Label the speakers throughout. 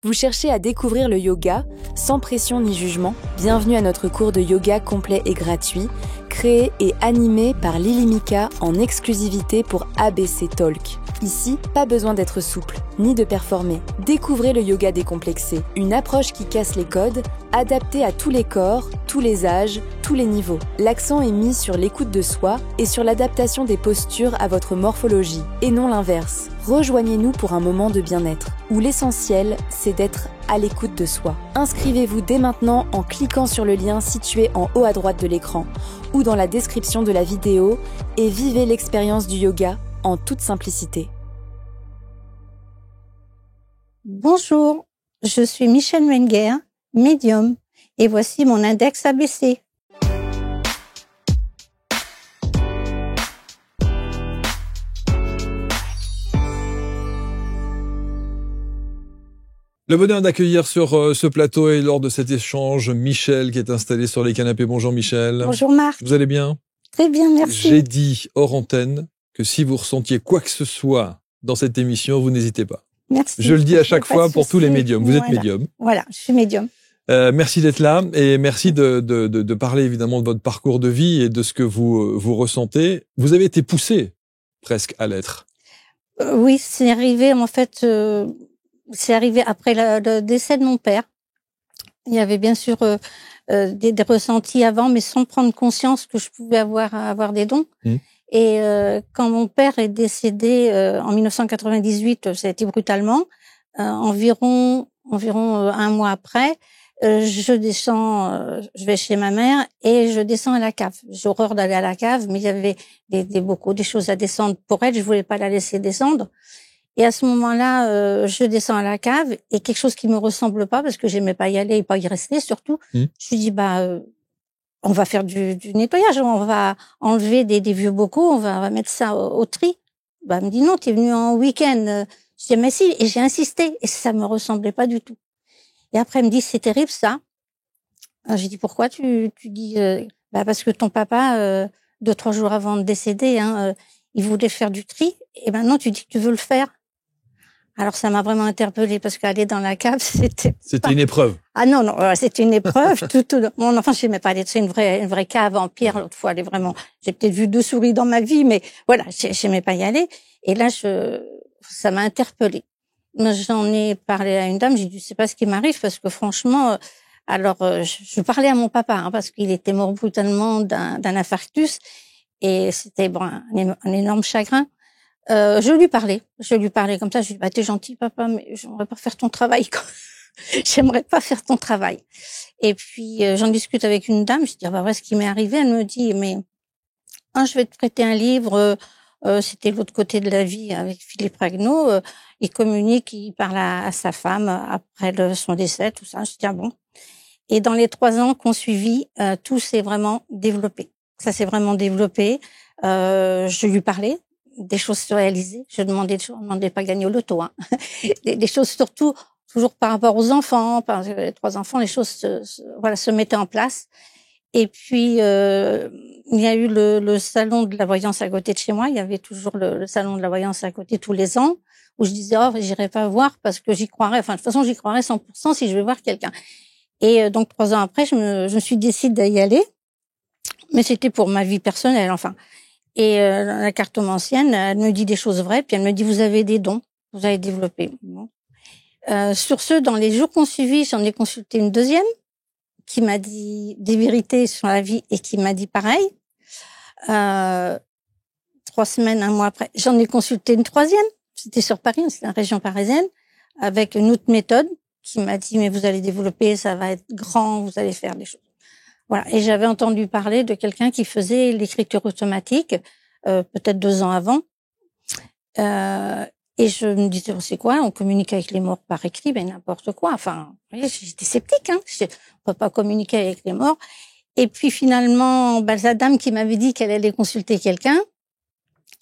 Speaker 1: Vous cherchez à découvrir le yoga sans pression ni jugement? Bienvenue à notre cours de yoga complet et gratuit, créé et animé par Lily Mika en exclusivité pour ABC Talk. Ici, pas besoin d'être souple, ni de performer. Découvrez le yoga décomplexé, une approche qui casse les codes, adaptée à tous les corps, tous les âges, tous les niveaux. L'accent est mis sur l'écoute de soi et sur l'adaptation des postures à votre morphologie, et non l'inverse. Rejoignez-nous pour un moment de bien-être, où l'essentiel, c'est d'être à l'écoute de soi. Inscrivez-vous dès maintenant en cliquant sur le lien situé en haut à droite de l'écran ou dans la description de la vidéo et vivez l'expérience du yoga en toute simplicité.
Speaker 2: Bonjour, je suis Michel Menger, médium, et voici mon index ABC.
Speaker 3: Le bonheur d'accueillir sur ce plateau et lors de cet échange Michel qui est installé sur les canapés. Bonjour Michel.
Speaker 2: Bonjour Marc.
Speaker 3: Vous allez bien?
Speaker 2: Très bien, merci.
Speaker 3: J'ai dit hors antenne que si vous ressentiez quoi que ce soit dans cette émission, vous n'hésitez pas.
Speaker 2: Merci.
Speaker 3: Je le dis à chaque fois pour tous les médiums. Vous êtes médium.
Speaker 2: Voilà, je suis médium.
Speaker 3: Merci d'être là et merci de parler évidemment de votre parcours de vie et de ce que vous ressentez. Vous avez été poussé presque à l'être.
Speaker 2: Oui, c'est arrivé en fait. C'est arrivé après le décès de mon père. Il y avait bien sûr des ressentis avant, mais sans prendre conscience que je pouvais avoir des dons. Et quand mon père est décédé en 1998, ça a été brutalement. Environ un mois après, je descends, je vais chez ma mère et je descends à la cave. J'ai horreur d'aller à la cave, mais il y avait des choses à descendre pour elle. Je voulais pas la laisser descendre. Et à ce moment-là, je descends à la cave et quelque chose qui me ressemble pas parce que j'aimais pas y aller et pas y rester surtout. Je lui dis on va faire du nettoyage, on va enlever des vieux bocaux, on va mettre ça au tri. Elle me dit non, tu es venu en week-end. Je dis mais si, et j'ai insisté et ça me ressemblait pas du tout. Et après elle me dit c'est terrible ça. J'ai dit pourquoi tu dis parce que ton papa 2-3 jours avant de décéder il voulait faire du tri et maintenant tu dis que tu veux le faire. Alors ça m'a vraiment interpellée parce qu'aller dans la cave, c'était
Speaker 3: une épreuve.
Speaker 2: Ah non, c'était une épreuve. Mon enfant, je n'aimais pas aller. C'est une vraie cave en pierre. L'autre fois, elle est vraiment. J'ai peut-être vu 2 souris dans ma vie, mais voilà, j'aimais pas y aller. Et là, ça m'a interpellée. J'en ai parlé à une dame. J'ai dit, c'est pas ce qui m'arrive parce que franchement, je parlais à mon papa parce qu'il était mort brutalement d'un infarctus et c'était un énorme chagrin. Je lui parlais comme ça. Je lui dis, t'es gentil, papa, mais j'aimerais pas faire ton travail. J'aimerais pas faire ton travail. Et puis, j'en discute avec une dame. Je dis, voilà ce qui m'est arrivé. Elle me dit, mais, je vais te prêter un livre. C'était L'autre côté de la vie avec Philippe Ragnaud. Il communique, il parle à sa femme après son décès, tout ça. Je dis, bon. Et dans les 3 ans qu'on suivit, tout s'est vraiment développé. Ça s'est vraiment développé. Je lui parlais des choses réalisées. Je demandais pas gagner au loto, des choses surtout toujours par rapport aux enfants, par les 3 enfants, les choses se mettaient en place. Et puis il y a eu le salon de la voyance à côté de chez moi. Il y avait toujours le salon de la voyance à côté tous les ans où je disais j'irai pas voir parce que j'y croirais. Enfin de toute façon j'y croirais 100% si je vais voir quelqu'un. Et donc 3 ans après je me suis décidée d'y aller, mais c'était pour ma vie personnelle enfin. Et la cartomancienne, elle me dit des choses vraies, puis elle me dit vous avez des dons, vous avez développé. Bon. Sur ce, dans les jours qu'on suivit, j'en ai consulté une deuxième qui m'a dit des vérités sur la vie et qui m'a dit pareil. 3 semaines, un mois après, j'en ai consulté une troisième. C'était sur Paris, c'est la région parisienne, avec une autre méthode qui m'a dit mais vous allez développer, ça va être grand, vous allez faire des choses. Voilà. Et j'avais entendu parler de quelqu'un qui faisait l'écriture automatique, peut-être 2 ans avant. Et je me disais, c'est quoi? On communique avec les morts par écrit, n'importe quoi. Enfin, vous voyez, j'étais sceptique, on peut pas communiquer avec les morts. Et puis finalement, la dame qui m'avait dit qu'elle allait consulter quelqu'un,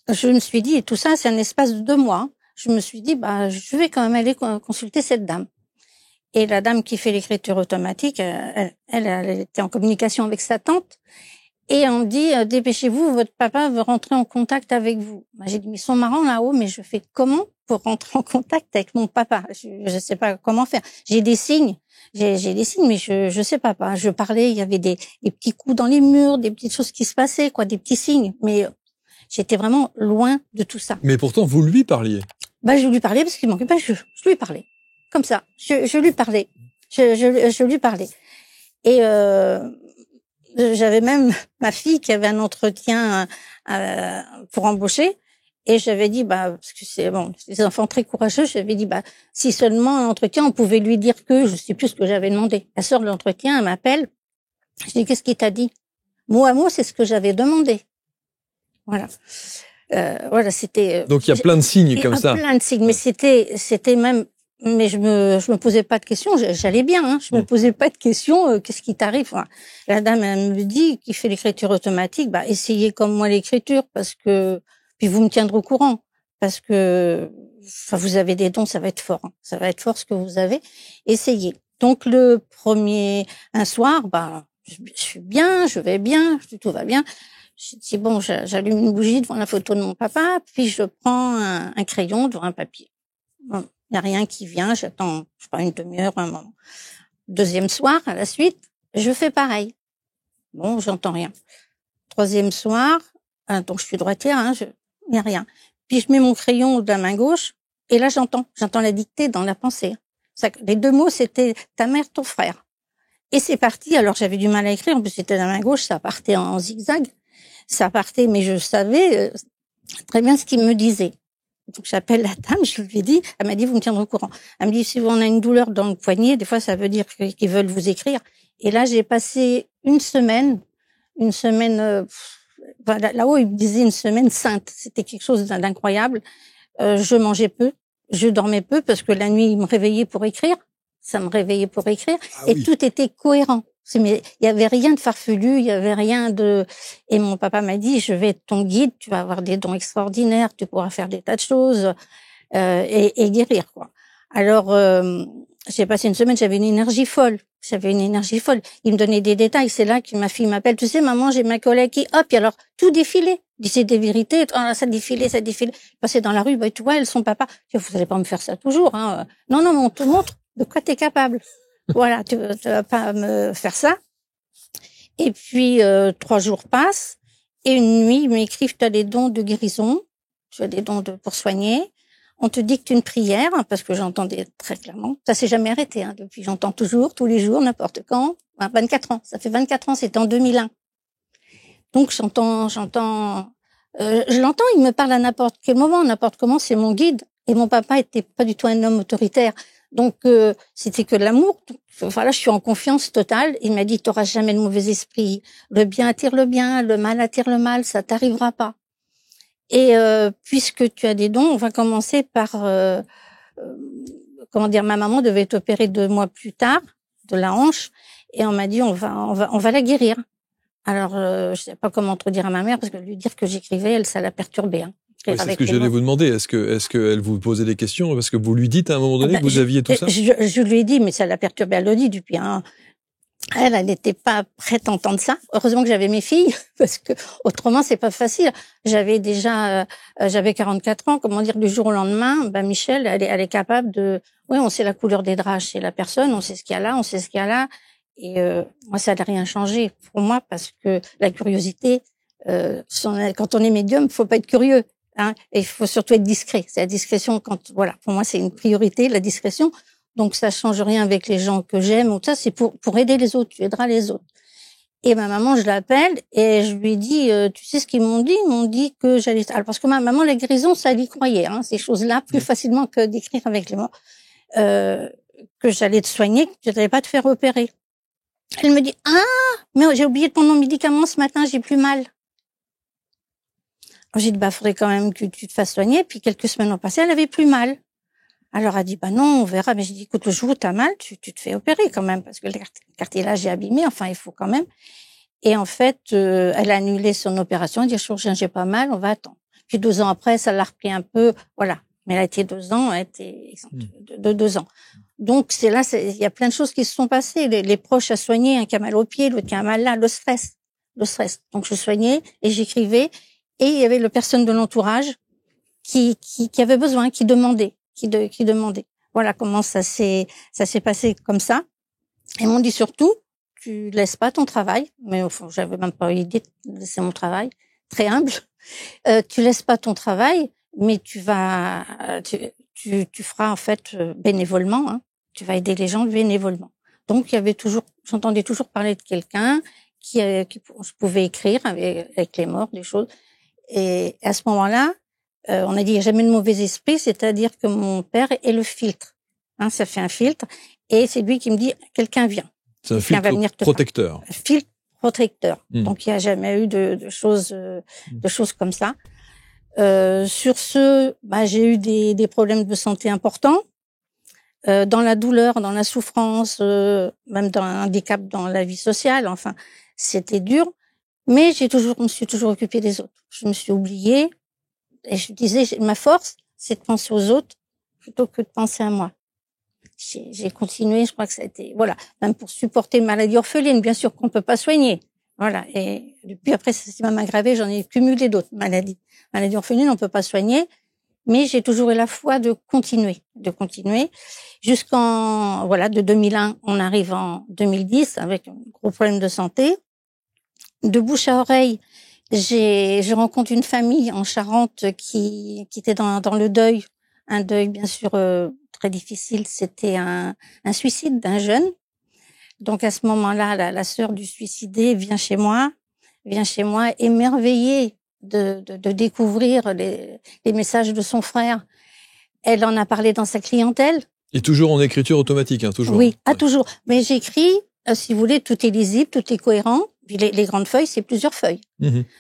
Speaker 2: je me suis dit, et tout ça, c'est un espace de 2 mois. Je me suis dit, je vais quand même aller consulter cette dame. Et la dame qui fait l'écriture automatique, elle était en communication avec sa tante. Et on me dit, dépêchez-vous, votre papa veut rentrer en contact avec vous. J'ai dit, mais ils sont marrants là-haut, mais je fais comment pour rentrer en contact avec mon papa? Je sais pas comment faire. J'ai des signes, mais je sais pas. Je parlais, il y avait des petits coups dans les murs, des petites choses qui se passaient, des petits signes. Mais j'étais vraiment loin de tout ça.
Speaker 3: Mais pourtant, vous lui parliez.
Speaker 2: Je lui parlais parce qu'il manquait pas. Je lui parlais comme ça. Je lui parlais. Je lui parlais. Et j'avais même ma fille qui avait un entretien pour embaucher, et j'avais dit parce que c'est des enfants très courageux, j'avais dit si seulement un entretien on pouvait lui dire que je sais plus ce que j'avais demandé. La sœur de l'entretien, elle m'appelle, je dis qu'est-ce qu'il t'a dit? Mot à mot, c'est ce que j'avais demandé. Voilà. C'était.
Speaker 3: Donc il y a plein de signes comme ça.
Speaker 2: Plein de signes, mais c'était même. Mais je me posais pas de questions, j'allais bien, hein. Je me posais pas de questions, qu'est-ce qui t'arrive? La dame, elle me dit qu'il fait l'écriture automatique, essayez comme moi l'écriture, parce que, puis vous me tiendrez au courant, parce que, vous avez des dons, ça va être fort, hein. Ça va être fort ce que vous avez. Essayez. Donc un soir, je suis bien, je vais bien, tout va bien. Je dis j'allume une bougie devant la photo de mon papa, puis je prends un crayon devant un papier. Bon. Il n'y a rien qui vient, j'attends, je sais pas, une demi-heure, un moment. Deuxième soir, à la suite, je fais pareil. Bon, j'entends rien. Troisième soir, donc je suis droitière, il n'y a rien. Puis je mets mon crayon de la main gauche, et là j'entends la dictée dans la pensée. Les deux mots, c'était ta mère, ton frère. Et c'est parti, alors j'avais du mal à écrire, en plus c'était de la main gauche, ça partait en zigzag. Ça partait, mais je savais très bien ce qu'il me disait. Donc j'appelle la dame, je lui ai dit, elle m'a dit vous me tiendrez au courant. Elle me dit si on a une douleur dans le poignet, des fois ça veut dire qu'ils veulent vous écrire. Et là j'ai passé une semaine là-haut ils me disaient une semaine sainte. C'était quelque chose d'incroyable. Je mangeais peu, je dormais peu parce que la nuit il me réveillait pour écrire. Ça me réveillait pour écrire et tout était cohérent. Mais il y avait rien de farfelu, il y avait rien de. Et mon papa m'a dit je vais être ton guide, tu vas avoir des dons extraordinaires, tu pourras faire des tas de choses et guérir Alors j'ai passé une semaine, j'avais une énergie folle. Il me donnait des détails. C'est là que ma fille m'appelle. Tu sais maman, j'ai ma collègue qui et alors tout défilé. Je disais des vérités. Ça défilait. Je passais dans la rue, tu vois, elles sont papa. Vous allez pas me faire ça toujours, hein. Non, on te montre de quoi t'es capable. Voilà, tu vas pas me faire ça. Et puis 3 jours passent et une nuit ils m'écrivent tu as des dons de guérison, tu as des dons pour soigner. On te dicte une prière parce que j'entendais très clairement. Ça s'est jamais arrêté depuis. J'entends toujours, tous les jours, n'importe quand. 24 ans. Ça fait 24 ans. C'était en 2001. Donc j'entends. Je l'entends. Il me parle à n'importe quel moment, n'importe comment. C'est mon guide. Et mon papa était pas du tout un homme autoritaire. Donc c'était que de l'amour. Voilà, je suis en confiance totale. Il m'a dit t'auras jamais de mauvais esprit. Le bien attire le bien, le mal attire le mal. Ça t'arrivera pas. Et puisque tu as des dons, on va commencer par ma maman devait être opérée 2 mois plus tard de la hanche et on m'a dit on va la guérir. Alors je sais pas comment trop dire à ma mère parce que lui dire que j'écrivais, ça l'a perturbée.
Speaker 3: Oui, c'est ce que j'allais vous demander. Est-ce que elle vous posait des questions parce que vous lui dites à un moment donné que vous aviez tout ça?
Speaker 2: Je lui ai dit, mais ça l'a perturbée. Elle le dit depuis. Elle n'était pas prête à entendre ça. Heureusement que j'avais mes filles parce que autrement c'est pas facile. J'avais 44 ans. Comment dire, du jour au lendemain, Michel, elle est capable de. Oui, on sait la couleur des draps chez la personne, on sait ce qu'il y a là, Et moi, ça n'a rien changé pour moi parce que la curiosité, quand on est médium, faut pas être curieux. Et il faut surtout être discret. C'est la discrétion pour moi, c'est une priorité, la discrétion. Donc, ça change rien avec les gens que j'aime ou ça, c'est pour aider les autres. Tu aideras les autres. Et ma maman, je l'appelle et je lui dis, tu sais ce qu'ils m'ont dit? Ils m'ont dit que j'allais, alors parce que ma maman, la guérison, ça elle y croyait, ces choses-là, plus facilement que d'écrire avec les mots, que j'allais te soigner, que tu n'allais pas te faire opérer. Elle me dit, mais j'ai oublié de prendre mon médicament ce matin, j'ai plus mal. J'ai dit, faudrait quand même que tu te fasses soigner. Puis quelques semaines ont passé, elle avait plus mal. Alors elle dit, non, on verra. Mais j'ai dit, écoute, le jour où t'as mal, tu te fais opérer quand même, parce que le cartilage est abîmé, il faut quand même. Et en fait, elle a annulé son opération, elle dit, chirurgien, j'ai pas mal, on va attendre. Puis 2 ans après, ça l'a repris un peu, voilà. Mais elle a été 2 ans, elle a été de 2 ans. Donc il y a plein de choses qui se sont passées. Les proches à soigner, un qui a mal au pied, l'autre qui a mal là, le stress. le stress. Donc je soignais et j'écrivais, et il y avait le personne de l'entourage qui avait besoin, qui demandait. Voilà comment ça s'est passé comme ça. Ils m'ont dit surtout, tu laisses pas ton travail, mais au fond, j'avais même pas eu l'idée de laisser mon travail, très humble. Tu laisses pas ton travail, mais tu feras en fait bénévolement, hein. Tu vas aider les gens bénévolement. Donc il y avait j'entendais toujours parler de quelqu'un qui je pouvais écrire avec les morts, des choses. Et à ce moment-là, on a dit il n'y a jamais de mauvais esprit, c'est-à-dire que mon père est le filtre. Hein, ça fait un filtre, et c'est lui qui me dit quelqu'un vient.
Speaker 3: C'est un filtre protecteur.
Speaker 2: Filtre protecteur. Donc il n'y a jamais eu de choses comme ça. Sur ce, j'ai eu des problèmes de santé importants. Dans la douleur, dans la souffrance, même dans un handicap dans la vie sociale, enfin, c'était dur. Mais je me suis toujours occupée des autres. Je me suis oubliée. Et je disais, ma force, c'est de penser aux autres plutôt que de penser à moi. J'ai continué, je crois que ça a été, voilà, même pour supporter une maladie orpheline, bien sûr qu'on peut pas soigner. Voilà. Et depuis après, ça s'est même aggravé, j'en ai cumulé d'autres maladies. Maladie orpheline, on peut pas soigner. Mais j'ai toujours eu la foi de continuer. Jusqu'en, voilà, de 2001, on arrive en 2010 avec un gros problème de santé. De bouche à oreille, je rencontre une famille en Charente qui était dans le deuil. Un deuil, bien sûr, très difficile. C'était un suicide d'un jeune. Donc, à ce moment-là, la sœur du suicidé vient chez moi, émerveillée de découvrir les messages de son frère. Elle en a parlé dans sa clientèle.
Speaker 3: Et toujours en écriture automatique, hein, toujours.
Speaker 2: Oui, toujours. Mais j'écris, si vous voulez, tout est lisible, tout est cohérent. Puis les grandes feuilles, c'est plusieurs feuilles.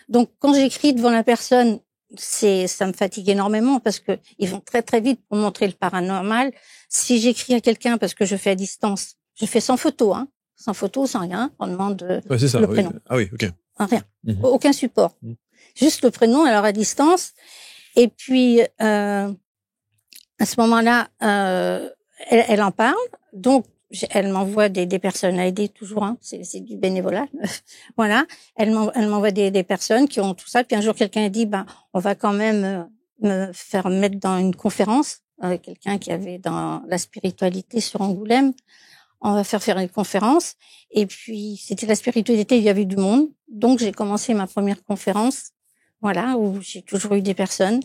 Speaker 2: Donc, quand j'écris devant la personne, ça me fatigue énormément parce que ils vont très très vite pour montrer le paranormal. Si j'écris à quelqu'un parce que je fais à distance, je fais sans photo, hein, sans rien. On demande le prénom.
Speaker 3: Ah oui, ok.
Speaker 2: Rien, aucun support. Juste le prénom, alors à distance. Et puis, à ce moment-là, elle en parle. Donc, elle m'envoie des personnes à aider toujours, hein. C'est du bénévolat. Voilà. Elle m'envoie des personnes qui ont tout ça. Puis un jour, quelqu'un a dit, on va quand même me faire mettre dans une conférence avec quelqu'un qui avait dans la spiritualité sur Angoulême. On va faire une conférence. Et puis, c'était la spiritualité, il y avait du monde. Donc, j'ai commencé ma première conférence. Voilà, où j'ai toujours eu des personnes.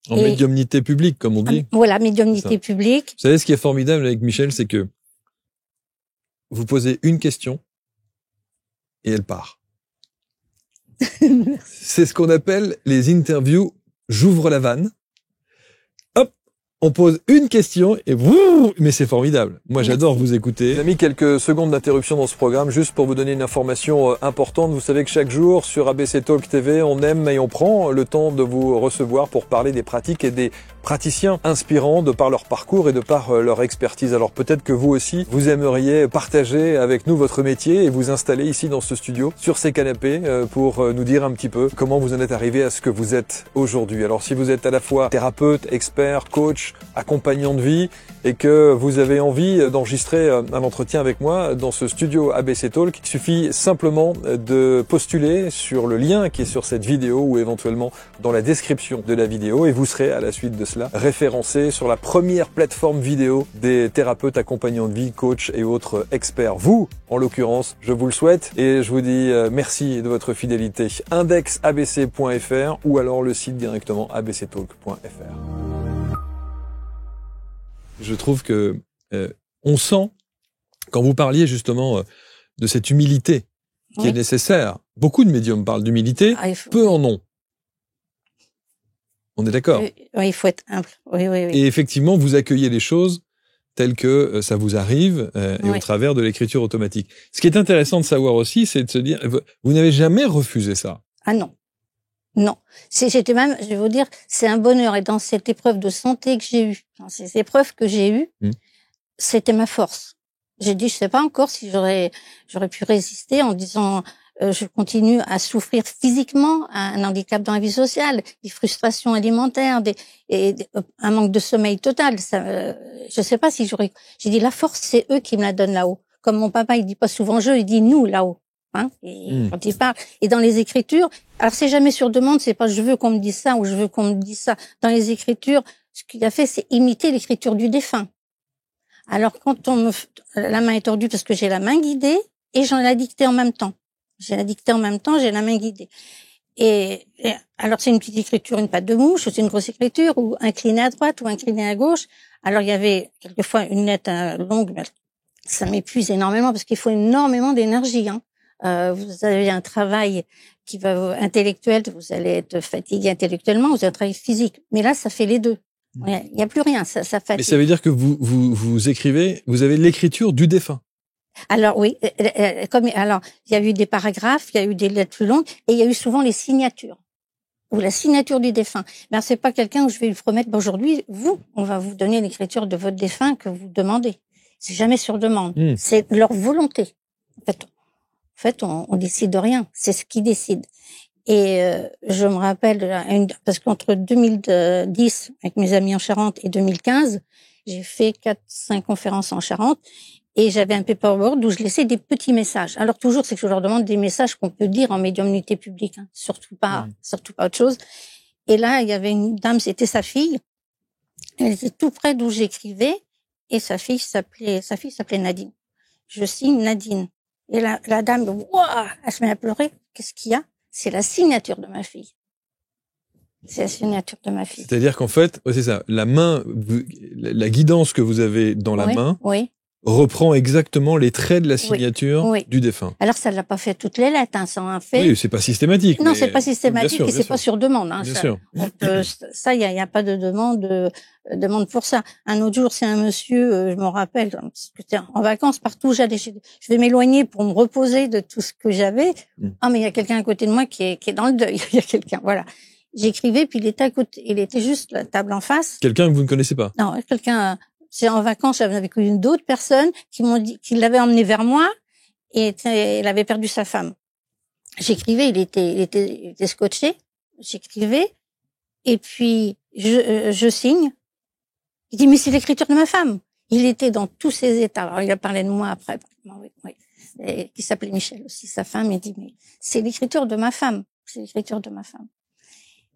Speaker 3: En médiumnité publique, comme on dit.
Speaker 2: Voilà, médiumnité publique.
Speaker 3: Vous savez, ce qui est formidable avec Michel, c'est que vous posez une question et elle part. C'est ce qu'on appelle les interviews « j'ouvre la vanne ». Hop, on pose une question et mais c'est formidable. Moi, j'adore vous écouter. J'ai mis quelques secondes d'interruption dans ce programme juste pour vous donner une information importante. Vous savez que chaque jour sur ABC Talk TV, on aime et on prend le temps de vous recevoir pour parler des pratiques et des praticiens inspirants de par leur parcours et de par leur expertise. Alors peut-être que vous aussi, vous aimeriez partager avec nous votre métier et vous installer ici dans ce studio, sur ces canapés, pour nous dire un petit peu comment vous en êtes arrivé à ce que vous êtes aujourd'hui. Alors si vous êtes à la fois thérapeute, expert, coach, accompagnant de vie et que vous avez envie d'enregistrer un entretien avec moi dans ce studio ABC Talk, il suffit simplement de postuler sur le lien qui est sur cette vidéo ou éventuellement dans la description de la vidéo et vous serez à la suite de cela référencé sur la première plateforme vidéo des thérapeutes accompagnants de vie, coachs et autres experts. Vous, en l'occurrence, je vous le souhaite et je vous dis merci de votre fidélité. indexabc.fr ou alors le site directement abctalk.fr. Je trouve que on sent, quand vous parliez justement de cette humilité qui est nécessaire, beaucoup de médiums parlent d'humilité, peu en ont. On est d'accord?
Speaker 2: Oui, il faut être humble. Oui.
Speaker 3: Et effectivement, vous accueillez les choses telles que ça vous arrive et au travers de l'écriture automatique. Ce qui est intéressant de savoir aussi, c'est de se dire, vous n'avez jamais refusé ça?
Speaker 2: Ah non. Non. J'étais même, je vais vous dire, c'est un bonheur. Et dans cette épreuve de santé que j'ai eue, dans ces épreuves que j'ai eues, c'était ma force. J'ai dit, je sais pas encore si j'aurais pu résister en disant, je continue à souffrir physiquement, un handicap dans la vie sociale, des frustrations alimentaires, un manque de sommeil total. Je sais pas si j'aurais. J'ai dit la force, c'est eux qui me la donnent là-haut. Comme mon papa, il dit pas souvent je, il dit nous là-haut. hein, et quand il parle. Et dans les écritures, alors c'est jamais sur demande, c'est pas je veux qu'on me dise ça ou je veux qu'on me dise ça. Dans les écritures, ce qu'il a fait, c'est imiter l'écriture du défunt. Alors quand la main est tordue parce que j'ai la main guidée et j'en ai la dictée en même temps. J'ai la dictée en même temps, j'ai la main guidée. Et alors c'est une petite écriture, une patte de mouche, ou c'est une grosse écriture, ou inclinée à droite ou inclinée à gauche. Alors il y avait quelquefois une lettre longue, mais ça m'épuise énormément parce qu'il faut énormément d'énergie. Hein. Vous avez un travail qui va intellectuel, vous allez être fatigué intellectuellement, vous avez un travail physique. Mais là, ça fait les deux. Il n'y a plus rien, ça fatigue.
Speaker 3: Mais ça veut dire que vous écrivez, vous avez l'écriture du défunt.
Speaker 2: Alors oui, alors il y a eu des paragraphes, il y a eu des lettres plus longues, et il y a eu souvent les signatures ou la signature du défunt. Ben c'est pas quelqu'un où je vais lui promettre aujourd'hui, on va vous donner l'écriture de votre défunt que vous demandez. C'est jamais sur demande, c'est leur volonté. En fait, on décide de rien, c'est ce qui décide. Et je me rappelle parce qu'entre 2010 avec mes amis en Charente et 2015, j'ai fait 4-5 conférences en Charente. Et j'avais un paperboard où je laissais des petits messages. Alors toujours, c'est que je leur demande des messages qu'on peut dire en médiumnité publique, hein. Surtout pas autre chose. Et là, il y avait une dame, c'était sa fille. Elle était tout près d'où j'écrivais, et sa fille s'appelait Nadine. Je signe Nadine. Et la dame, ouah, elle se met à pleurer. Qu'est-ce qu'il y a? C'est la signature de ma fille. C'est la signature de ma fille.
Speaker 3: C'est-à-dire qu'en fait, c'est ça, la main, la guidance que vous avez dans la main.
Speaker 2: Oui.
Speaker 3: Reprend exactement les traits de la signature du défunt.
Speaker 2: Alors ça l'a pas fait toutes les lettres, hein, ça en fait.
Speaker 3: Oui, c'est pas systématique.
Speaker 2: Non, c'est pas systématique et c'est pas sur demande. Hein,
Speaker 3: bien
Speaker 2: ça.
Speaker 3: sûr.
Speaker 2: Ça, il y a pas de demande pour ça. Un autre jour, c'est un monsieur, je m'en rappelle, en vacances partout, je vais m'éloigner pour me reposer de tout ce que j'avais. Ah, mais il y a quelqu'un à côté de moi qui est dans le deuil. Il y a quelqu'un, voilà. J'écrivais, puis il était à côté, il était juste la table en face.
Speaker 3: Quelqu'un que vous ne connaissez pas.
Speaker 2: Non, quelqu'un. C'est en vacances, j'avais connu d'autres personnes qui m'ont dit qu'il l'avait emmené vers moi et il avait perdu sa femme. J'écrivais, il était scotché. J'écrivais et puis je signe. Il dit mais c'est l'écriture de ma femme. Il était dans tous ses états. Alors il a parlé de moi après. Oui. Et, qui s'appelait Michel aussi, sa femme. Il dit mais c'est l'écriture de ma femme. C'est l'écriture de ma femme.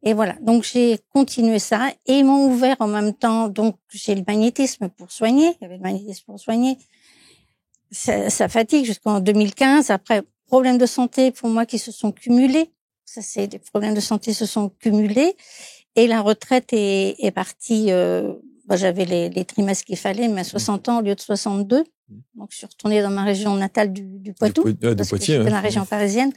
Speaker 2: Et voilà, donc j'ai continué ça et ils m'ont ouvert en même temps. Donc j'ai le magnétisme pour soigner. Il y avait le magnétisme pour soigner. Ça fatigue jusqu'en 2015. Après, problèmes de santé pour moi qui se sont cumulés. Ça, c'est des problèmes de santé se sont cumulés et la retraite est partie. J'avais les trimestres qu'il fallait, mais à 60 ans au lieu de 62. Donc je suis retournée dans ma région natale du Poitou, parce que j'étais dans la région parisienne.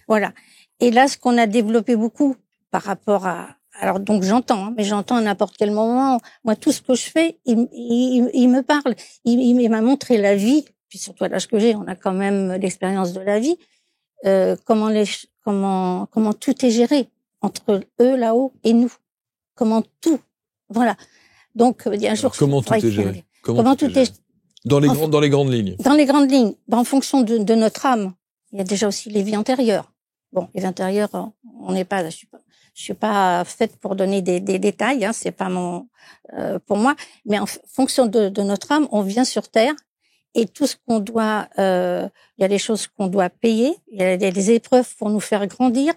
Speaker 2: Voilà. Et là, ce qu'on a développé beaucoup par rapport à, alors donc j'entends, hein, mais j'entends à n'importe quel moment. Moi, tout ce que je fais, il me parle. Il m'a montré la vie. Puis surtout à l'âge que j'ai, on a quand même l'expérience de la vie. Comment tout est géré entre eux là-haut et nous. Comment tout, voilà. Donc un jour.
Speaker 3: Comment tout est géré?
Speaker 2: Comment tout est
Speaker 3: dans les grandes lignes.
Speaker 2: Dans les grandes lignes, en fonction de notre âme. Il y a déjà aussi les vies antérieures. Bon, les vies antérieures, on n'est pas. Je suis pas faite pour donner des détails, hein, c'est pas pour moi, mais en fonction de notre âme, on vient sur terre et tout ce qu'on doit, il y a des choses qu'on doit payer, il y a des épreuves pour nous faire grandir,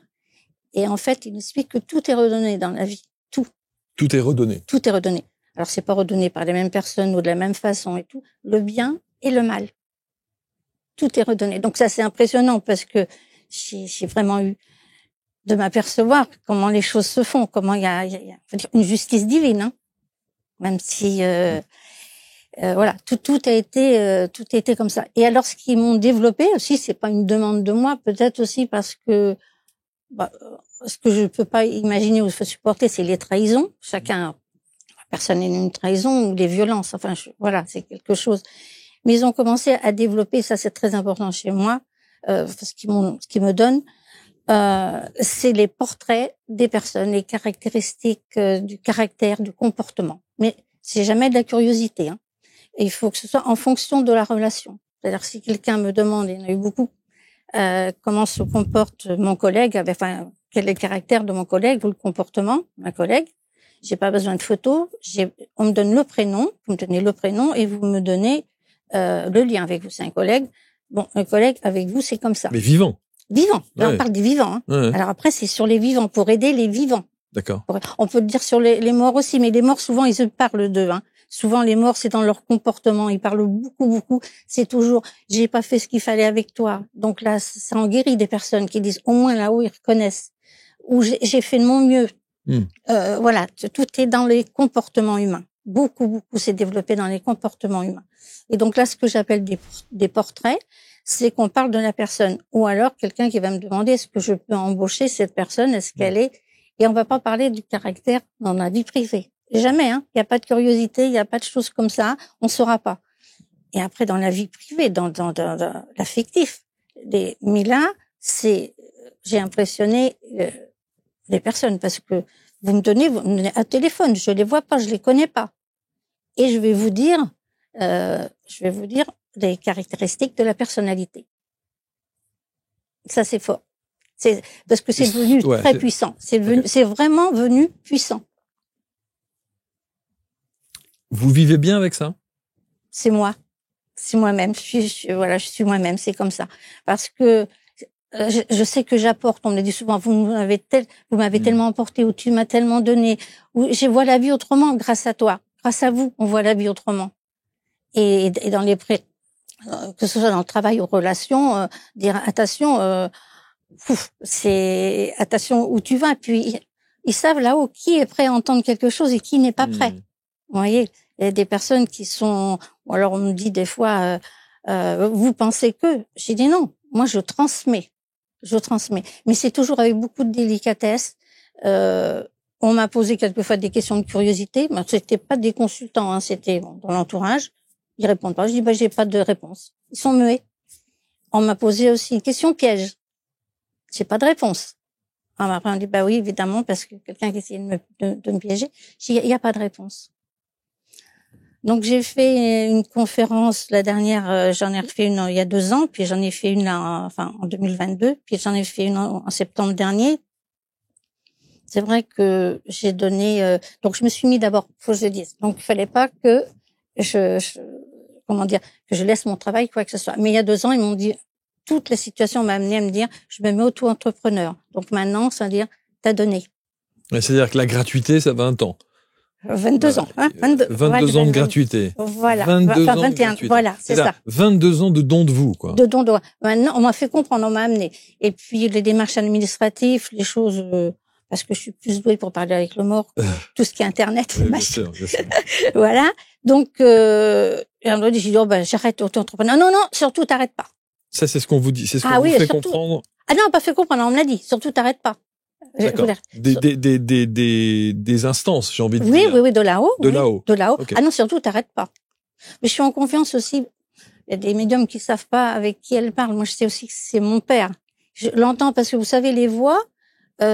Speaker 2: et en fait, il explique que tout est redonné dans la vie, tout.
Speaker 3: Tout est redonné.
Speaker 2: Tout est redonné. Alors c'est pas redonné par les mêmes personnes ou de la même façon et tout, le bien et le mal. Tout est redonné. Donc ça c'est impressionnant parce que j'ai vraiment eu de m'apercevoir comment les choses se font, comment il y a une justice divine, hein. Même si voilà, tout a été comme ça. Et alors ce qu'ils m'ont développé aussi, c'est pas une demande de moi, peut-être aussi parce que ce que je peux pas imaginer ou supporter, c'est les trahisons. Personne n'est une trahison ou des violences. Enfin, voilà, c'est quelque chose. Mais ils ont commencé à développer, ça c'est très important chez moi, ce qu'ils me donnent. C'est les portraits des personnes, les caractéristiques du caractère, du comportement. Mais c'est jamais de la curiosité, hein. Et il faut que ce soit en fonction de la relation. C'est-à-dire si quelqu'un me demande, il y en a eu beaucoup, comment se comporte mon collègue, enfin quel est le caractère de mon collègue ou le comportement de ma collègue, j'ai pas besoin de photos, on me donne le prénom, vous me donnez le prénom et vous me donnez le lien avec vous, c'est un collègue. Bon, un collègue, avec vous, c'est comme ça.
Speaker 3: Mais vivant.
Speaker 2: Vivant. Là,
Speaker 3: Ouais.
Speaker 2: on parle des vivants. Hein.
Speaker 3: Ouais.
Speaker 2: Alors après, c'est sur les vivants, pour aider les vivants.
Speaker 3: D'accord.
Speaker 2: On peut le dire sur les morts aussi, mais les morts, souvent, ils se parlent d'eux. Hein. Souvent, les morts, c'est dans leur comportement. Ils parlent beaucoup. C'est toujours, j'ai pas fait ce qu'il fallait avec toi. Donc là, ça en guérit des personnes qui disent, au moins là-haut, ils reconnaissent. Ou j'ai fait de mon mieux. Voilà, tout est dans les comportements humains. Beaucoup s'est développé dans les comportements humains. Et donc là, ce que j'appelle des portraits, c'est qu'on parle de la personne. Ou alors, quelqu'un qui va me demander, est-ce que je peux embaucher cette personne? Est-ce qu'elle est... Et on va pas parler du caractère dans la vie privée. Jamais, hein. Il n'y a pas de curiosité, il n'y a pas de choses comme ça. On saura pas. Et après, dans la vie privée, dans l'affectif. Mais là, j'ai impressionné les personnes parce que vous me donnez un téléphone, je les vois pas, je les connais pas. Et je vais vous dire les caractéristiques de la personnalité. Ça, c'est fort. C'est parce que c'est devenu très puissant. C'est vraiment venu puissant.
Speaker 3: Vous vivez bien avec ça?
Speaker 2: C'est moi. C'est moi-même. Je suis moi-même. C'est comme ça. Parce que je sais que j'apporte. On me dit souvent, vous m'avez tellement emporté, ou tu m'as tellement donné, ou je vois la vie autrement grâce à toi. Grâce à vous, on voit la vie autrement. Et dans les que ce soit dans le travail, aux relations, dire attention, c'est attention où tu vas. Puis ils savent là-haut qui est prêt à entendre quelque chose et qui n'est pas prêt. Vous voyez, il y a des personnes qui sont. Ou alors on me dit des fois, vous pensez que. J'ai dit non. Moi, je transmets. Mais c'est toujours avec beaucoup de délicatesse. On m'a posé quelquefois des questions de curiosité. Mais c'était pas des consultants, hein, c'était dans l'entourage. Ils répondent pas. Je dis, j'ai pas de réponse. Ils sont muets. On m'a posé aussi une question piège. J'ai pas de réponse. Après, on dit, oui, évidemment, parce que quelqu'un qui essayait de me piéger. Il y a pas de réponse. Donc, j'ai fait une conférence, la dernière, j'en ai refait une il y a 2 ans, puis j'en ai fait une en 2022, puis j'en ai fait une en septembre dernier. C'est vrai que j'ai donné, donc je me suis mis d'abord, faut que je le dise. Donc, il fallait pas que que je laisse mon travail, quoi que ce soit. Mais il y a 2 ans, ils m'ont dit, toutes les situations m'ont amené à me dire, je me mets auto-entrepreneur. Donc maintenant, ça veut dire, t'as donné.
Speaker 3: C'est-à-dire que la gratuité, ça 20 ans.
Speaker 2: 22 ans, hein.
Speaker 3: 22 ans de gratuité.
Speaker 2: Voilà.
Speaker 3: 22 ans
Speaker 2: 21,
Speaker 3: de gratuité.
Speaker 2: voilà, c'est ça.
Speaker 3: 22 ans de don de vous, quoi.
Speaker 2: De don de. Maintenant, on m'a fait comprendre, on m'a amené. Et puis, les démarches administratives, les choses, parce que je suis plus douée pour parler avec le mort, tout ce qui est Internet,
Speaker 3: Oui,
Speaker 2: bien
Speaker 3: sûr.
Speaker 2: Voilà. Donc, et on m'a dit, j'ai dit, j'arrête auto-entrepreneur. Non, surtout, t'arrêtes pas.
Speaker 3: Ça, c'est ce qu'on vous dit, c'est ce qu'on vous fait
Speaker 2: surtout.
Speaker 3: comprendre.
Speaker 2: Ah non, pas fait comprendre, on me l'a dit. Surtout, t'arrêtes pas.
Speaker 3: D'accord. Des instances, j'ai envie de
Speaker 2: dire. Oui, de là-haut.
Speaker 3: De là-haut.
Speaker 2: De là-haut.
Speaker 3: Okay.
Speaker 2: Ah non, surtout, t'arrêtes pas. Mais je suis en confiance aussi. Il y a des médiums qui savent pas avec qui elles parlent. Moi, je sais aussi que c'est mon père. Je l'entends parce que vous savez, les voix,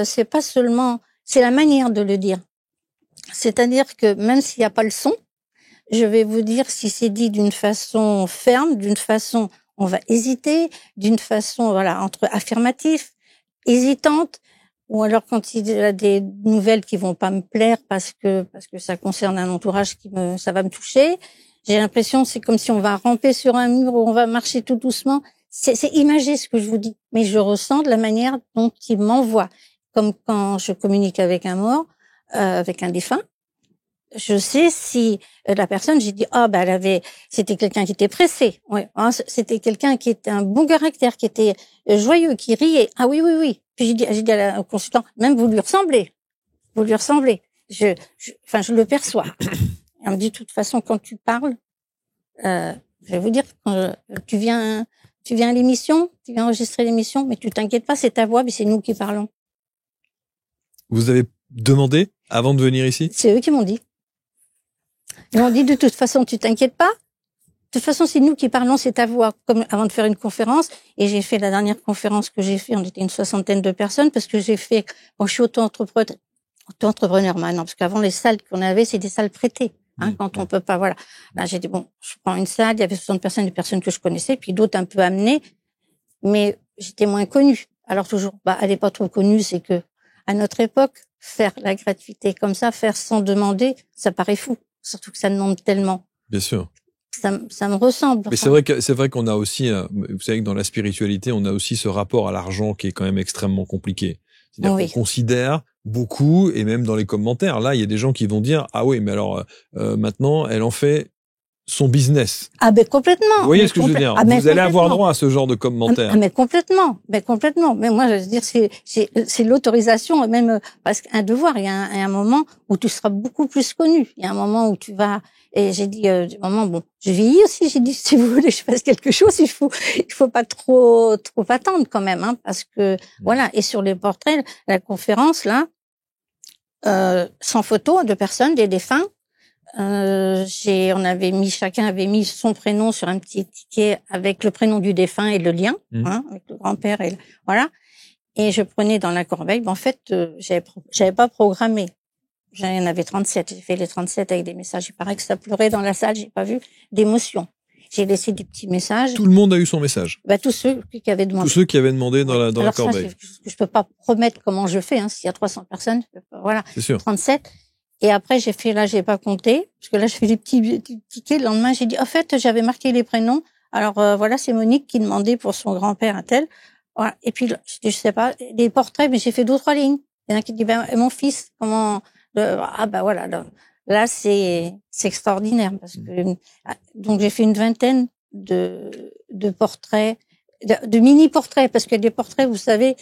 Speaker 2: c'est pas seulement, c'est la manière de le dire. C'est-à-dire que même s'il n'y a pas le son, je vais vous dire si c'est dit d'une façon ferme, d'une façon, on va hésiter, d'une façon, entre affirmatif, hésitante, ou alors quand il y a des nouvelles qui vont pas me plaire parce que ça concerne un entourage ça va me toucher. J'ai l'impression, c'est comme si on va ramper sur un mur ou on va marcher tout doucement. C'est imagé ce que je vous dis, mais je ressens de la manière dont il m'envoie. Comme quand je communique avec un mort, avec un défunt. Je sais si la personne, j'ai dit, c'était quelqu'un qui était pressé. Ouais, c'était quelqu'un qui était un bon caractère, qui était joyeux, qui riait. Ah oui. Puis j'ai dit au consultant, même vous lui ressemblez. Je le perçois. Et on me dit, de toute façon, quand tu parles, je vais vous dire, quand tu viens à l'émission, tu viens enregistrer l'émission, mais tu t'inquiètes pas, c'est ta voix, mais c'est nous qui parlons.
Speaker 3: Vous avez demandé avant de venir ici?
Speaker 2: C'est eux qui m'ont dit. Ils m'ont dit, de toute façon, tu t'inquiètes pas. De toute façon, c'est nous qui parlons, c'est ta voix. Comme avant de faire une conférence, et j'ai fait la dernière conférence que j'ai fait, on était une 60aine de personnes, parce que je suis auto-entrepreneur maintenant, parce qu'avant, les salles qu'on avait, c'est des salles prêtées. Quand on peut pas, voilà. Là, j'ai dit, je prends une salle, il y avait 60 personnes, des personnes que je connaissais, puis d'autres un peu amenées, mais j'étais moins connue. Alors toujours, elle est pas trop connue, c'est que, à notre époque, faire la gratuité comme ça, faire sans demander, ça paraît fou. Surtout que ça demande tellement.
Speaker 3: Bien sûr.
Speaker 2: ça me ressemble.
Speaker 3: Mais c'est vrai qu'on a aussi, vous savez que dans la spiritualité, on a aussi ce rapport à l'argent qui est quand même extrêmement compliqué. C'est-à-dire qu'on considère beaucoup, et même dans les commentaires, là, il y a des gens qui vont dire, ah oui, mais alors, maintenant, elle en fait son business.
Speaker 2: Ah ben complètement.
Speaker 3: Vous voyez ce que je veux dire? Vous allez avoir droit à ce genre de commentaires.
Speaker 2: Mais complètement. Mais moi, je veux dire, c'est l'autorisation, même parce qu'un devoir. Il y a un moment où tu seras beaucoup plus connu. Il y a un moment où tu vas. Et j'ai dit, du moment, bon, je vieillis aussi. J'ai dit, si vous voulez que je fasse quelque chose, il faut pas trop attendre quand même, hein, parce que voilà. Et sur les portraits, la conférence là, sans photo de personnes, des défunts. Chacun avait mis son prénom sur un petit ticket avec le prénom du défunt et le lien, hein, avec le grand-père voilà. Et je prenais dans la corbeille. En fait, j'avais pas programmé. J'en avais 37. J'ai fait les 37 avec des messages. Il paraît que ça pleurait dans la salle. J'ai pas vu d'émotion. J'ai laissé des petits messages.
Speaker 3: Tout le monde a eu son message.
Speaker 2: Bah, tous ceux qui avaient demandé.
Speaker 3: Tous ceux qui avaient demandé dans la corbeille.
Speaker 2: Ça, je peux pas promettre comment je fais, hein. S'il y a 300 personnes, voilà.
Speaker 3: C'est sûr.
Speaker 2: 37. Et après, j'ai pas compté, parce que là, je fais des petits tickets. Le lendemain, j'ai dit, en fait, j'avais marqué les prénoms. Alors, voilà, c'est Monique qui demandait pour son grand-père un tel. Voilà. Et puis, je sais pas, les portraits, mais j'ai fait 2 ou 3 lignes. Il y en a qui disent, ben, mon fils, voilà, là, c'est extraordinaire, parce que, donc, j'ai fait une vingtaine de portraits, de mini-portraits, parce que des portraits, vous savez,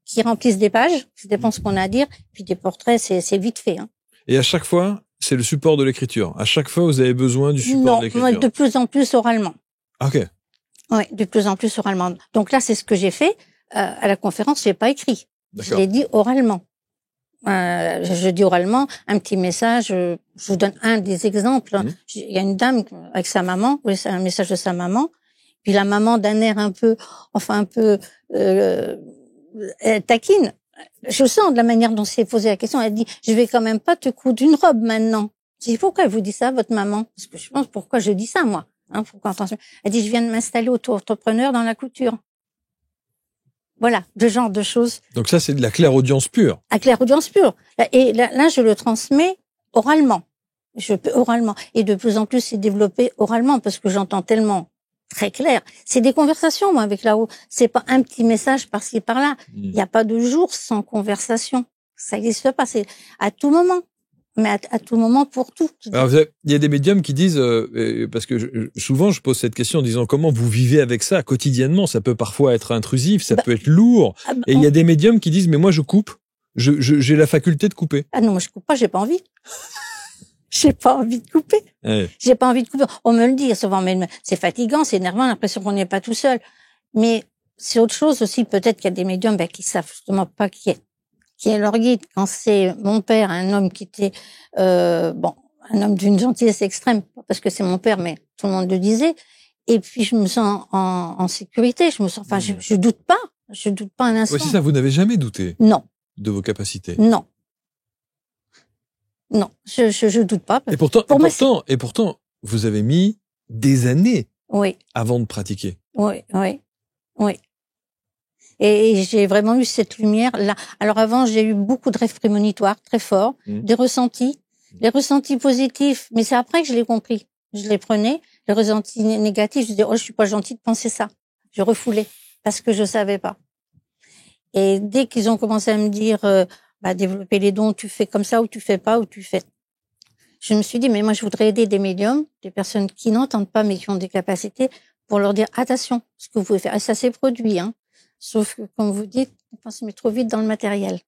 Speaker 2: qui remplissent des pages, ça dépend ce qu'on a à dire, puis des portraits, c'est vite fait, hein.
Speaker 3: Et à chaque fois, c'est le support de l'écriture. À chaque fois, vous avez besoin du support de l'écriture.
Speaker 2: Non, de plus en plus oralement.
Speaker 3: Ok.
Speaker 2: Oui, de plus en plus oralement. Donc là, c'est ce que j'ai fait. À la conférence, j'ai pas écrit. Je l'ai dit oralement. Je dis oralement un petit message. Je vous donne un des exemples. Il y a une dame avec sa maman. Oui, c'est un message de sa maman. Puis la maman d'un air un peu taquine. Je sens de la manière dont s'est posée la question. Elle dit, je vais quand même pas te coudre une robe maintenant. Je dis, pourquoi elle vous dit ça, votre maman? Parce que je pense, pourquoi je dis ça, moi? Hein, elle dit, je viens de m'installer auto-entrepreneur dans la couture. Voilà, ce genre de choses.
Speaker 3: Donc ça, c'est de la clairaudience pure.
Speaker 2: La clairaudience pure. Et là, je le transmets oralement. Oralement. Et de plus en plus, c'est développé oralement, parce que j'entends tellement très clair. C'est des conversations, moi, avec là-haut. C'est pas un petit message par-ci, par-là. Il n'y a pas de jour sans conversation. Ça n'existe pas. C'est à tout moment. Mais à tout moment pour tout.
Speaker 3: Alors, il y a des médiums qui disent, parce que souvent je pose cette question en disant comment vous vivez avec ça quotidiennement. Ça peut parfois être intrusif, ça peut être lourd. Et il y a des médiums qui disent, mais moi je coupe. J'ai la faculté de couper.
Speaker 2: Ah non, moi je coupe pas, j'ai pas envie. J'ai pas envie de couper.
Speaker 3: Ouais.
Speaker 2: J'ai pas envie de couper. On me le dit souvent, mais c'est fatigant, c'est énervant, l'impression qu'on n'est pas tout seul. Mais c'est autre chose aussi, peut-être qu'il y a des médiums qui savent justement pas qui est leur guide. Quand c'est mon père, un homme qui était un homme d'une gentillesse extrême, pas parce que c'est mon père, mais tout le monde le disait. Et puis je me sens en sécurité. Je me sens, je doute pas un instant.
Speaker 3: Oui, c'est ça. Vous n'avez jamais douté.
Speaker 2: Non.
Speaker 3: De vos capacités.
Speaker 2: Non. Non, je doute pas.
Speaker 3: Et pourtant, vous avez mis des années.
Speaker 2: Oui.
Speaker 3: Avant de pratiquer.
Speaker 2: Oui. Et j'ai vraiment eu cette lumière là. Alors avant, j'ai eu beaucoup de rêves prémonitoires très forts, des ressentis, les ressentis positifs. Mais c'est après que je l'ai compris. Je les prenais, les ressentis négatifs. Je disais, je suis pas gentille de penser ça. Je refoulais parce que je savais pas. Et dès qu'ils ont commencé à me dire, développer les dons, tu fais comme ça ou tu fais pas ou tu fais. Je me suis dit, mais moi, je voudrais aider des médiums, des personnes qui n'entendent pas mais qui ont des capacités, pour leur dire, attention, ce que vous pouvez faire. Et ça s'est produit, hein. Sauf que, comme vous dites, on se met trop vite dans le matériel.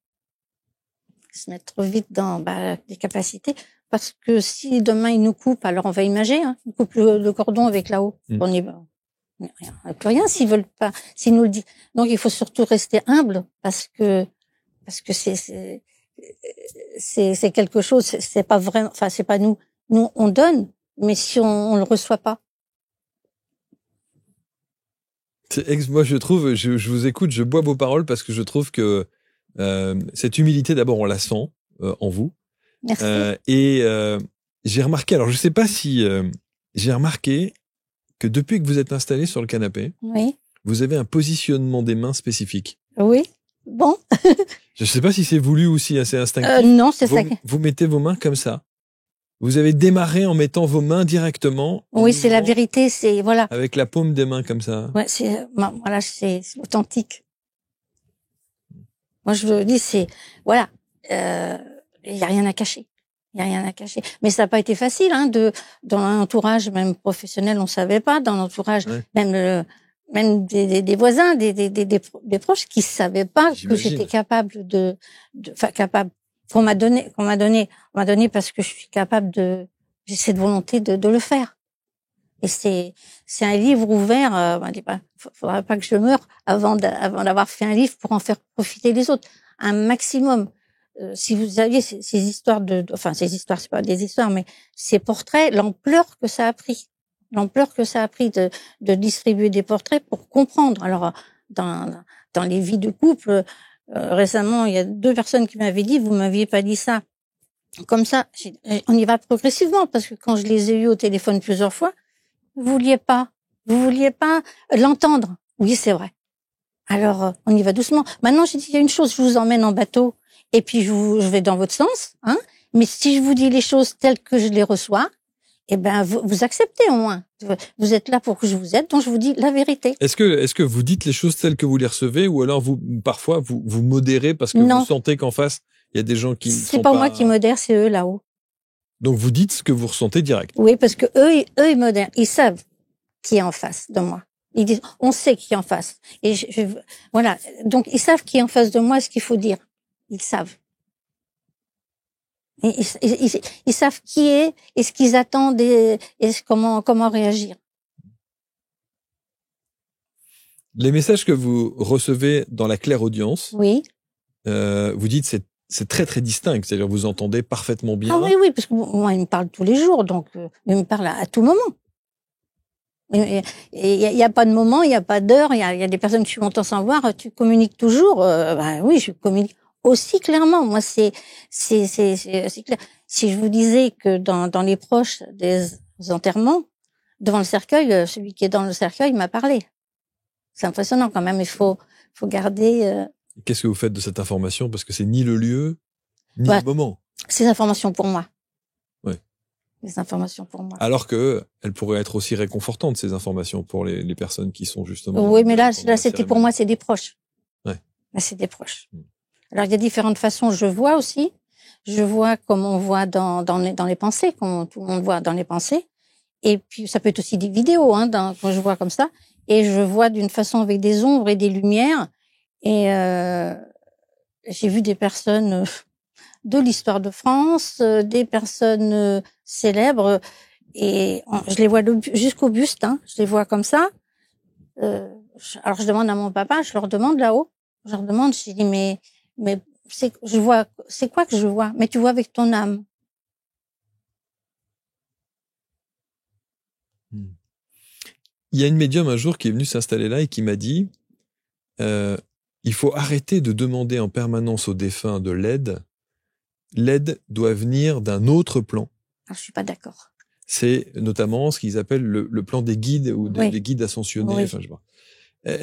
Speaker 2: On se met trop vite dans, des capacités. Parce que si demain ils nous coupent, alors on va imager, hein. Ils coupent le cordon avec là-haut. On est, on plus rien s'ils veulent pas, s'ils nous le disent. Donc, il faut surtout rester humble parce que c'est quelque chose, c'est pas vraiment, c'est pas nous on donne, mais si on le reçoit pas.
Speaker 3: Moi, je trouve, je vous écoute, je bois vos paroles parce que je trouve que cette humilité, d'abord, on la sent en vous.
Speaker 2: Merci.
Speaker 3: J'ai remarqué, alors je sais pas si j'ai remarqué que depuis que vous êtes installé sur le canapé,
Speaker 2: oui,
Speaker 3: vous avez un positionnement des mains spécifique.
Speaker 2: Oui. Bon.
Speaker 3: Je sais pas si c'est voulu ou si c'est instinctif.
Speaker 2: Non, c'est ça.
Speaker 3: Vous mettez vos mains comme ça. Vous avez démarré en mettant vos mains directement.
Speaker 2: Oui, c'est la vérité, c'est, voilà.
Speaker 3: Avec la paume des mains comme ça.
Speaker 2: Ouais, voilà, c'est authentique. Moi, je vous dis, voilà, il y a rien à cacher. Il y a rien à cacher. Mais ça n'a pas été facile, hein, dans l'entourage, même professionnel, on savait pas, dans l'entourage,
Speaker 3: ouais.
Speaker 2: même des voisins, des proches qui savaient pas que j'étais capable capable, qu'on m'a donné parce que je suis capable j'ai cette volonté de le faire. Et c'est un livre ouvert, on m'a dit, faudra pas que je meure avant d'avoir fait un livre pour en faire profiter les autres. Un maximum. Si vous aviez ces histoires ces histoires, c'est pas des histoires, mais ces portraits, l'ampleur que ça a pris de distribuer des portraits pour comprendre. Alors, dans les vies de couple, récemment, il y a 2 personnes qui m'avaient dit, vous m'aviez pas dit ça. Comme ça, on y va progressivement, parce que quand je les ai eus au téléphone plusieurs fois, vous vouliez pas l'entendre. Oui, c'est vrai. Alors, on y va doucement. Maintenant, j'ai dit, il y a une chose, je vous emmène en bateau, et puis je vais dans votre sens, hein. Mais si je vous dis les choses telles que je les reçois, eh ben, vous acceptez au moins. Vous êtes là pour que je vous aide, donc je vous dis la vérité.
Speaker 3: Est-ce que vous dites les choses telles que vous les recevez, ou alors parfois vous modérez parce que vous sentez qu'en face, il y a des gens qui
Speaker 2: c'est pas moi qui modère, c'est eux là-haut.
Speaker 3: Donc vous dites ce que vous ressentez direct.
Speaker 2: Oui, parce que eux ils modèrent, ils savent qui est en face de moi. Ils disent, on sait qui est en face. Et voilà. Donc, ils savent qui est en face de moi, ce qu'il faut dire. Ils savent. Et ils savent qui est et ce qu'ils attendent et comment réagir.
Speaker 3: Les messages que vous recevez dans la clairaudience.
Speaker 2: Oui.
Speaker 3: Vous dites c'est très très distinct, c'est-à-dire vous entendez parfaitement bien.
Speaker 2: Ah oui, parce que moi, ils me parlent tous les jours, donc ils me parlent à tout moment. Et il y a pas de moment, il y a pas d'heure, il y a des personnes qui sont longtemps sans voir, tu communiques toujours. Oui, je communique aussi clairement. Moi, c'est clair. Si je vous disais que dans les proches des enterrements, devant le cercueil, celui qui est dans le cercueil m'a parlé. C'est impressionnant quand même. Il faut garder.
Speaker 3: Qu'est-ce que vous faites de cette information? Parce que c'est ni le lieu, ni le moment.
Speaker 2: C'est l'information pour moi.
Speaker 3: Oui.
Speaker 2: Les informations pour moi.
Speaker 3: Alors que elles pourraient être aussi réconfortantes, ces informations, pour les personnes qui sont justement...
Speaker 2: Oui, mais là c'était pour moi, c'est des proches.
Speaker 3: Ouais.
Speaker 2: Là, c'est des proches. Alors, il y a différentes façons. Je vois aussi. Je vois comme on voit dans les pensées, comme tout le monde voit dans les pensées. Et puis, ça peut être aussi des vidéos, hein, quand je vois comme ça. Et je vois d'une façon avec des ombres et des lumières. Et j'ai vu des personnes de l'histoire de France, des personnes célèbres, et je les vois jusqu'au buste, hein, je les vois comme ça. Alors je demande à mon papa, je leur demande là-haut, je lui dis mais c'est quoi que je vois? Mais tu vois avec ton âme.
Speaker 3: Il y a une médium un jour qui est venue s'installer là et qui m'a dit il faut arrêter de demander en permanence aux défunts de l'aide. L'aide doit venir d'un autre plan.
Speaker 2: Alors, je suis pas d'accord.
Speaker 3: C'est notamment ce qu'ils appellent le plan des guides ou des guides ascensionnés.
Speaker 2: Oui.
Speaker 3: Enfin, je sais pas.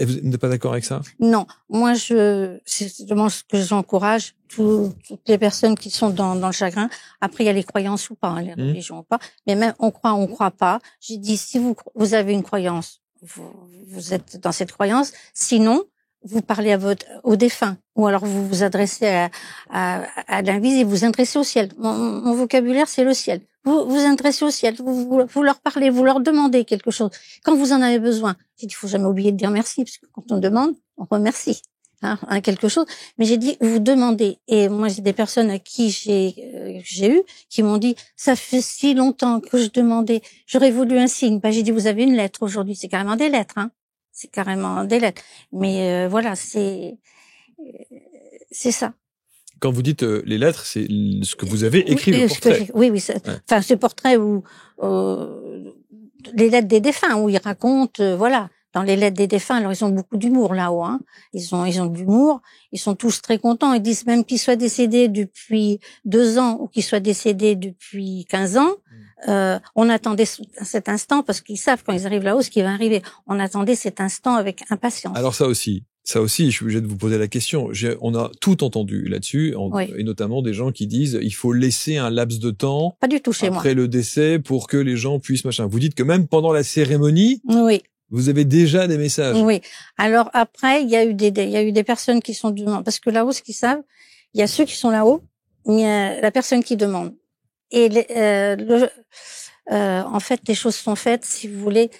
Speaker 3: Vous n'êtes pas d'accord avec ça?
Speaker 2: Non, moi c'est vraiment ce que j'encourage toutes les personnes qui sont dans le chagrin. Après il y a les croyances ou pas, hein, les religions ou pas, mais même on croit pas. J'ai dit si vous avez une croyance, vous êtes dans cette croyance. Sinon vous parlez au défunt ou alors vous vous adressez à l'invisible, vous adressez au ciel. Mon vocabulaire c'est le ciel. Vous adressez au ciel, vous leur parlez, vous leur demandez quelque chose. Quand vous en avez besoin, j'ai dit, il faut jamais oublier de dire merci, parce que quand on demande, on remercie, hein, quelque chose. Mais j'ai dit, vous demandez. Et moi, j'ai des personnes à qui j'ai eu, qui m'ont dit, ça fait si longtemps que je demandais, j'aurais voulu un signe. J'ai dit, vous avez une lettre aujourd'hui, c'est carrément des lettres, hein. C'est carrément des lettres. Mais voilà, c'est ça.
Speaker 3: Quand vous dites les lettres, c'est ce que vous avez écrit, le portrait.
Speaker 2: Oui. Enfin, ce portrait où les lettres des défunts, où ils racontent, voilà. Dans les lettres des défunts, alors ils ont beaucoup d'humour là-haut, hein. Ils ont de l'humour. Ils sont tous très contents. Ils disent même qu'ils soient décédés depuis 2 ans ou qu'ils soient décédés depuis 15 ans. On attendait cet instant parce qu'ils savent quand ils arrivent là-haut ce qui va arriver. On attendait cet instant avec impatience.
Speaker 3: Alors ça aussi. Ça aussi, je suis obligé de vous poser la question. On a tout entendu là-dessus,
Speaker 2: Oui.
Speaker 3: et notamment des gens qui disent il faut laisser un laps de temps
Speaker 2: Pas du tout chez moi.
Speaker 3: après le décès pour que les gens puissent machin. Vous dites que même pendant la cérémonie,
Speaker 2: Oui.
Speaker 3: vous avez déjà des messages.
Speaker 2: Oui. Alors après, il y a eu des personnes qui sont demandées, parce que là-haut, ce qu'ils savent, il y a ceux qui sont là-haut, mais il y a la personne qui demande. Et en fait, les choses sont faites, si vous voulez.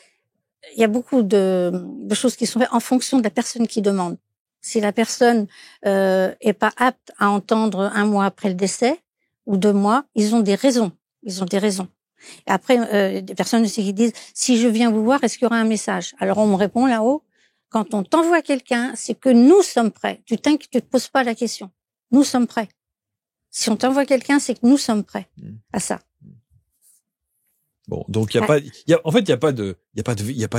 Speaker 2: Il y a beaucoup de choses qui sont faites en fonction de la personne qui demande. Si la personne est pas apte à entendre 1 mois après le décès ou 2 mois, ils ont des raisons. Ils ont des raisons. Et après, des personnes aussi qui disent si je viens vous voir, est-ce qu'il y aura un message? Alors on me répond là-haut, quand on t'envoie quelqu'un, c'est que nous sommes prêts. Tu te poses pas la question. Nous sommes prêts. Si on t'envoie quelqu'un, c'est que nous sommes prêts à ça.
Speaker 3: Bon, donc en fait, il y a pas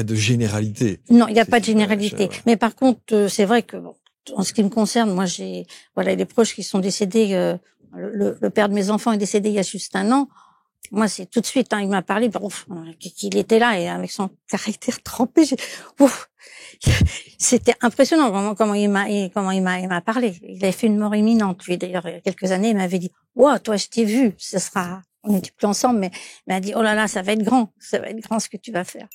Speaker 3: de généralité.
Speaker 2: Non, il n'y a pas de généralité.
Speaker 3: Ouais.
Speaker 2: Mais par contre, c'est vrai que, bon, en ce qui me concerne, moi, j'ai, voilà, des proches qui sont décédés, le père de mes enfants est décédé il y a juste 1 an. Moi, c'est tout de suite, il m'a parlé, qu'il était là et avec son caractère trempé, c'était impressionnant vraiment comment il m'a parlé. Il avait fait une mort imminente, lui. D'ailleurs, il y a quelques années, il m'avait dit, wow, toi, je t'ai vu, on n'était plus ensemble, mais il m'a dit, oh là là, ça va être grand ce que tu vas faire.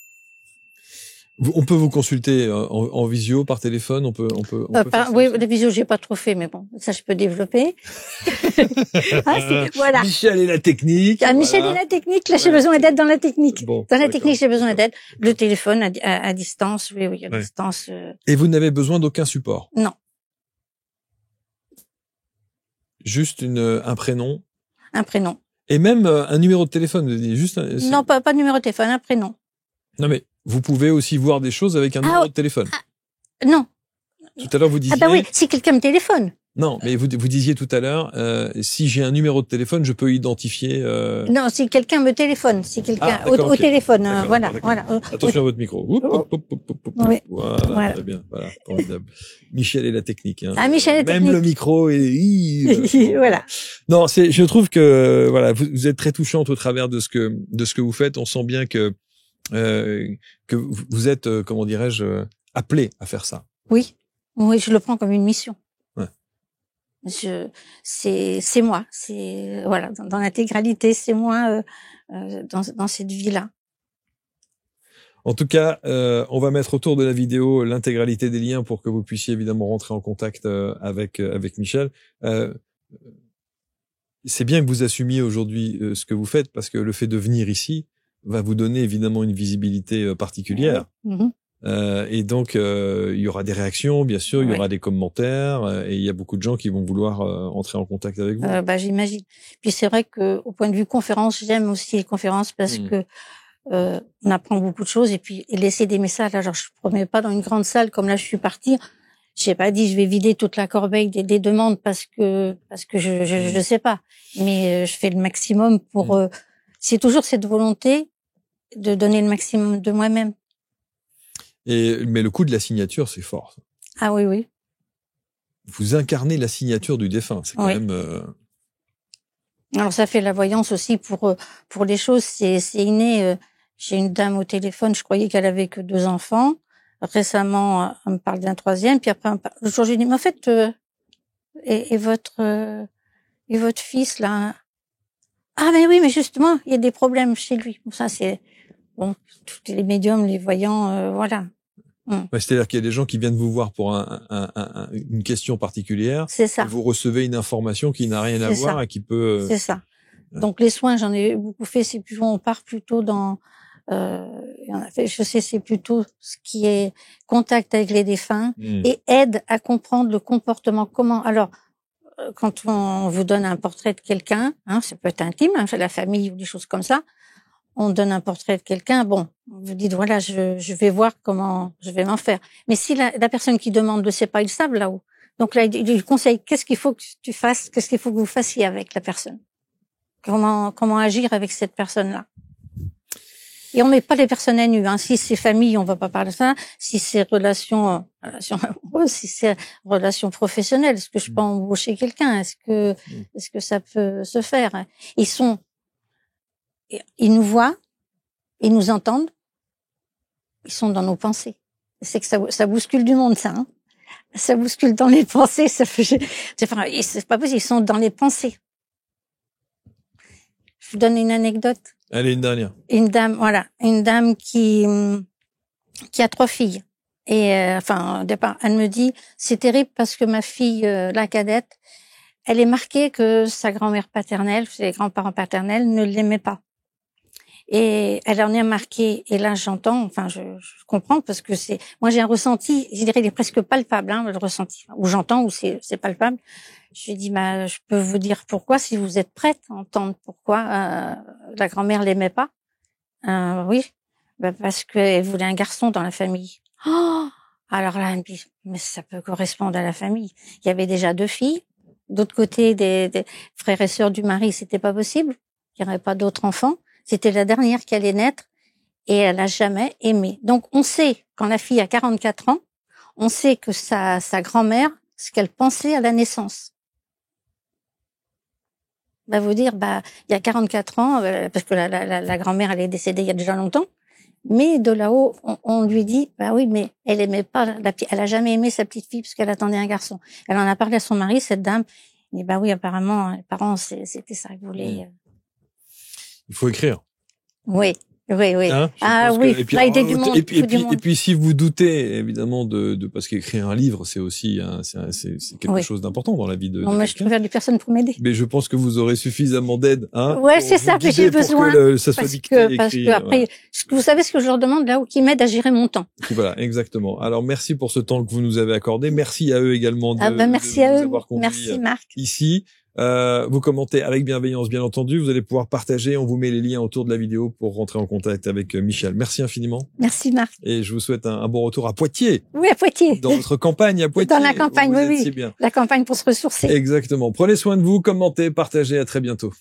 Speaker 3: On peut vous consulter en visio, par téléphone, on peut
Speaker 2: oui, les visios, j'ai pas trop fait, mais bon, ça, je peux développer. Voilà.
Speaker 3: Michel et la technique.
Speaker 2: Michel et la technique, là, j'ai besoin d'aide dans la technique.
Speaker 3: Bon,
Speaker 2: dans la technique, j'ai besoin d'aide. Le téléphone à distance, oui, à distance.
Speaker 3: Et vous n'avez besoin d'aucun support?
Speaker 2: Non.
Speaker 3: Juste un prénom?
Speaker 2: Un prénom.
Speaker 3: Et même un numéro de téléphone, vous dites juste
Speaker 2: non, pas de numéro de téléphone, un prénom.
Speaker 3: Non, mais vous pouvez aussi voir des choses avec un numéro de téléphone.
Speaker 2: Non.
Speaker 3: Tout à l'heure, vous disiez...
Speaker 2: Ah bah oui, si quelqu'un me téléphone.
Speaker 3: Non, mais vous disiez tout à l'heure, si j'ai un numéro de téléphone, je peux identifier...
Speaker 2: Non, si quelqu'un me téléphone, si quelqu'un au téléphone, voilà.
Speaker 3: Attention à votre micro.
Speaker 2: Oui.
Speaker 3: Voilà, très bien, voilà, formidable. Michel et la technique. Hein.
Speaker 2: Michel et la technique.
Speaker 3: Même le micro est...
Speaker 2: Voilà.
Speaker 3: Non, je trouve que voilà, vous êtes très touchante au travers de ce que vous faites. On sent bien que vous êtes, comment dirais-je, appelé à faire ça.
Speaker 2: Oui, je le prends comme une mission.
Speaker 3: Ouais.
Speaker 2: C'est moi, voilà, dans l'intégralité, c'est moi dans cette vie-là.
Speaker 3: En tout cas, on va mettre autour de la vidéo l'intégralité des liens pour que vous puissiez évidemment rentrer en contact avec Michel. C'est bien que vous assumiez aujourd'hui ce que vous faites, parce que le fait de venir ici va vous donner évidemment une visibilité particulière. Et donc, il y aura des réactions, bien sûr, il y aura des commentaires, et il y a beaucoup de gens qui vont vouloir entrer en contact avec vous.
Speaker 2: J'imagine. Puis c'est vrai que au point de vue conférence, j'aime aussi les conférences parce que on apprend beaucoup de choses et puis laisser des messages. Alors, je ne promets pas dans une grande salle comme là, je suis partie. J'ai pas dit je vais vider toute la corbeille des demandes parce que je sais pas. Mais je fais le maximum pour. C'est toujours cette volonté de donner le maximum de moi-même.
Speaker 3: Mais le coup de la signature, c'est fort.
Speaker 2: Ah oui.
Speaker 3: Vous incarnez la signature du défunt. C'est quand même.
Speaker 2: Alors ça fait la voyance aussi pour les choses. C'est inné. J'ai une dame au téléphone. Je croyais qu'elle avait que 2 enfants. Récemment, elle me parle d'un 3e. Puis après, le jour, j'ai dit, mais en fait, et votre fils là. Ah mais oui, mais justement, il y a des problèmes chez lui. Bon, ça c'est bon, tous les médiums, les voyants, voilà.
Speaker 3: C'est-à-dire qu'il y a des gens qui viennent vous voir pour une question particulière.
Speaker 2: C'est ça.
Speaker 3: Et vous recevez une information qui n'a rien à voir et qui peut.
Speaker 2: C'est ça. Donc les soins, j'en ai beaucoup fait. C'est plus on part plutôt dans. Je sais, c'est plutôt ce qui est contact avec les défunts et aide à comprendre le comportement. Comment alors. Quand on vous donne un portrait de quelqu'un, ça peut être intime, la famille ou des choses comme ça, on donne un portrait de quelqu'un, bon, vous dites voilà, je vais voir comment je vais m'en faire. Mais si la personne qui demande ne sait pas, ils savent là-haut. Donc là, il conseille qu'est-ce qu'il faut que tu fasses, qu'est-ce qu'il faut que vous fassiez avec la personne. Comment agir avec cette personne-là. Et on met pas les personnes à nu. Si c'est famille, on va pas parler de ça. Si c'est relation amoureuses, si c'est relation professionnelle, est-ce que je peux embaucher quelqu'un? Est-ce que ça peut se faire? Ils nous voient, ils nous entendent, ils sont dans nos pensées. C'est que ça bouscule du monde, ça. Ça bouscule dans les pensées, ça fait, c'est pas possible, ils sont dans les pensées. Je vous donne une anecdote.
Speaker 3: Allez, une dernière.
Speaker 2: Une dame qui a 3 filles. Et au départ, elle me dit, c'est terrible parce que ma fille, la cadette, elle est marquée que sa grand-mère paternelle, ses grands-parents paternels ne l'aimaient pas. Et elle en est marquée. Et là, j'entends, je comprends parce que moi j'ai un ressenti, je dirais, il est presque palpable, le ressenti. Ou j'entends, ou c'est palpable. Je lui dis, je peux vous dire pourquoi, si vous êtes prête à entendre pourquoi la grand-mère l'aimait pas. Oui, parce qu'elle voulait un garçon dans la famille. Oh, alors là, elle me dit, mais ça peut correspondre à la famille. Il y avait déjà 2 filles. D'autre côté, des frères et sœurs du mari, c'était pas possible. Il n'y aurait pas d'autres enfants. C'était la dernière qui allait naître et elle n'a jamais aimé. Donc, on sait, quand la fille a 44 ans, on sait que sa grand-mère, ce qu'elle pensait à la naissance. Vous dire, il y a 44 ans, parce que la grand-mère, elle est décédée il y a déjà longtemps, mais de là-haut, on lui dit, oui, mais elle aimait pas elle a jamais aimé sa petite fille parce qu'elle attendait un garçon. Elle en a parlé à son mari, cette dame. Et oui, apparemment, les parents, c'était ça qu'ils voulaient.
Speaker 3: Il faut écrire.
Speaker 2: Oui. Oui.
Speaker 3: Hein,
Speaker 2: oui.
Speaker 3: Et puis,
Speaker 2: là, du monde,
Speaker 3: et puis, si vous doutez, évidemment, parce qu'écrire un livre, c'est aussi, c'est quelque chose d'important dans la vie de.
Speaker 2: Non, moi, je préfère des personnes pour m'aider.
Speaker 3: Mais je pense que vous aurez suffisamment d'aide,
Speaker 2: Ouais, c'est ça que j'ai besoin.
Speaker 3: Pour que ça soit dicté,
Speaker 2: parce que après, vous savez ce que je leur demande là, qui m'aide à gérer mon temps.
Speaker 3: Voilà, exactement. Alors, merci pour ce temps que vous nous avez accordé. Merci à eux également
Speaker 2: merci
Speaker 3: de
Speaker 2: à
Speaker 3: nous
Speaker 2: eux.
Speaker 3: avoir conduits
Speaker 2: Merci, Marc.
Speaker 3: Ici. Vous commentez avec bienveillance, bien entendu. Vous allez pouvoir partager. On vous met les liens autour de la vidéo pour rentrer en contact avec Michel. Merci infiniment.
Speaker 2: Merci, Marc.
Speaker 3: Et je vous souhaite un bon retour à Poitiers.
Speaker 2: Oui, à Poitiers.
Speaker 3: Dans votre campagne à Poitiers.
Speaker 2: Dans la campagne, oui.
Speaker 3: Si bien.
Speaker 2: La campagne pour se ressourcer.
Speaker 3: Exactement. Prenez soin de vous, commentez, partagez. À très bientôt.